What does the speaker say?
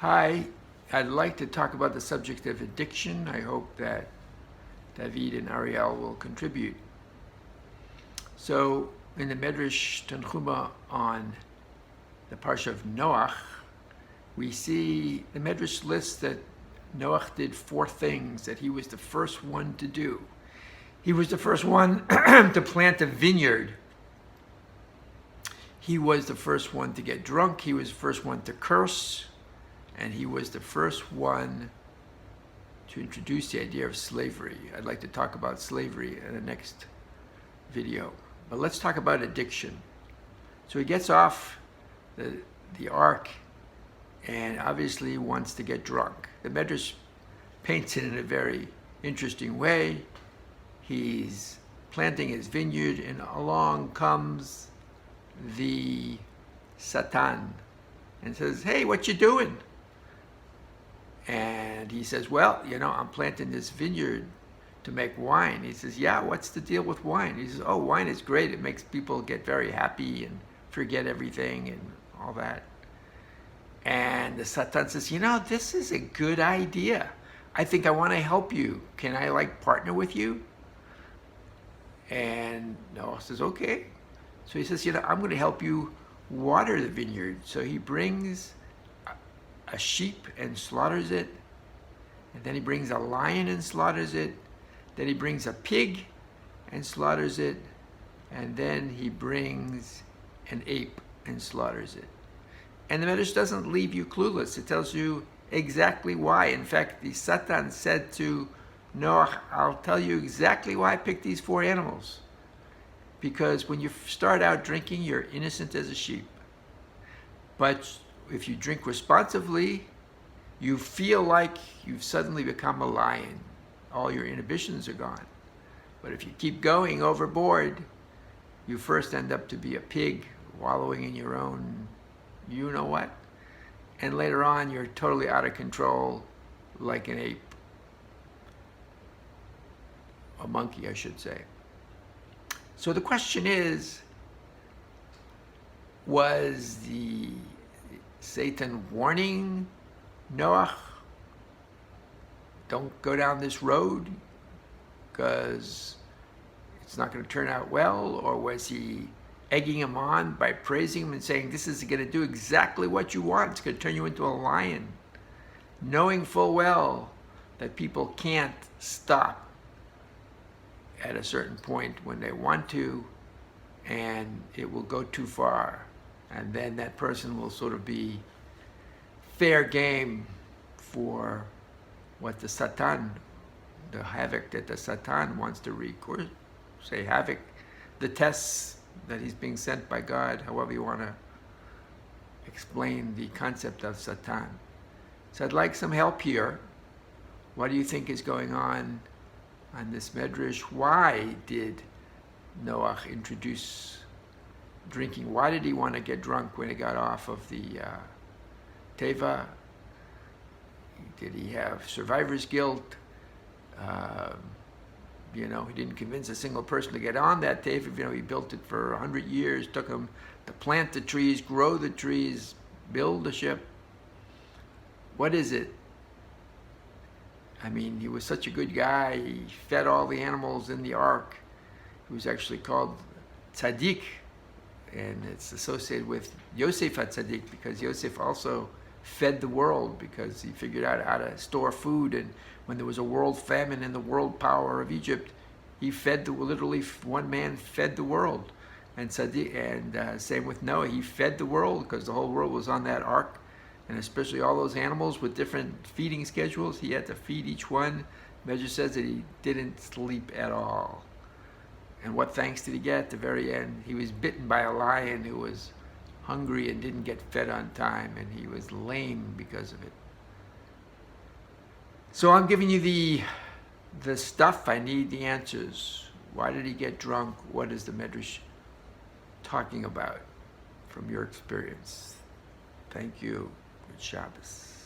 Hi, I'd like to talk about the subject of addiction. I hope that David and Ariel will contribute. So, in the Midrash Tanchuma on the Parsha of Noach, we see the Midrash lists that Noach did 4 things that he was the first one to do. He was the first one to plant a vineyard. He was the first one to get drunk. He was the first one to curse. And he was the first one to introduce the idea of slavery. I'd like to talk about slavery in the next video. But let's talk about addiction. So he gets off the ark and obviously wants to get drunk. The Midrash paints it in a very interesting way. He's planting his vineyard and along comes the Satan and says, "Hey, what you doing?" And he says, "Well, I'm planting this vineyard to make wine." He says, "Yeah, what's the deal with wine?" He says, "Oh, wine is great. It makes people get very happy and forget everything and all that." And the Satan says, "This is a good idea. I think I want to help you. Can I partner with you?" And Noah says, "Okay." So he says, "I'm going to help you water the vineyard." So he brings a sheep and slaughters it, and then he brings a lion and slaughters it, then he brings a pig and slaughters it, and then he brings an ape and slaughters it. And the Midrash doesn't leave you clueless. It tells you exactly why. In fact, the Satan said to Noah, "I'll tell you exactly why I picked these 4 animals. Because when you start out drinking, you're innocent as a sheep. But if you drink responsibly, you feel like you've suddenly become a lion. All your inhibitions are gone. But if you keep going overboard, you first end up to be a pig, wallowing in your own you-know-what. And later on, you're totally out of control, like an ape. A monkey, I should say. So the question is, was the Satan warning Noah, don't go down this road because it's not going to turn out well? Or was he egging him on by praising him and saying, this is going to do exactly what you want. It's going to turn you into a lion, knowing full well that people can't stop at a certain point when they want to, and it will go too far. And then that person will sort of be fair game for what the Satan, the havoc that the Satan wants to wreak, or say havoc, the tests that he's being sent by God, however you want to explain the concept of Satan. So I'd like some help here. What do you think is going on this Midrash? Why did Noah introduce drinking? Why did he want to get drunk when he got off of the Teva? Did he have survivor's guilt? He didn't convince a single person to get on that Teva. He built it for 100 years, took him to plant the trees, grow the trees, build the ship. What is it? I mean, he was such a good guy. He fed all the animals in the ark. He was actually called Tzaddik, and it's associated with Yosef HaTzaddik because Yosef also fed the world because he figured out how to store food. And when there was a world famine in the world power of Egypt, he fed literally one man fed the world. And Tzaddik, and same with Noah, he fed the world because the whole world was on that ark, and especially all those animals with different feeding schedules. He had to feed each one. Midrash says that he didn't sleep at all. And what thanks did he get at the very end? He was bitten by a lion who was hungry and didn't get fed on time, and he was lame because of it. So I'm giving you the stuff. I need the answers. Why did he get drunk? What is the Midrash talking about from your experience? Thank you. Good Shabbos.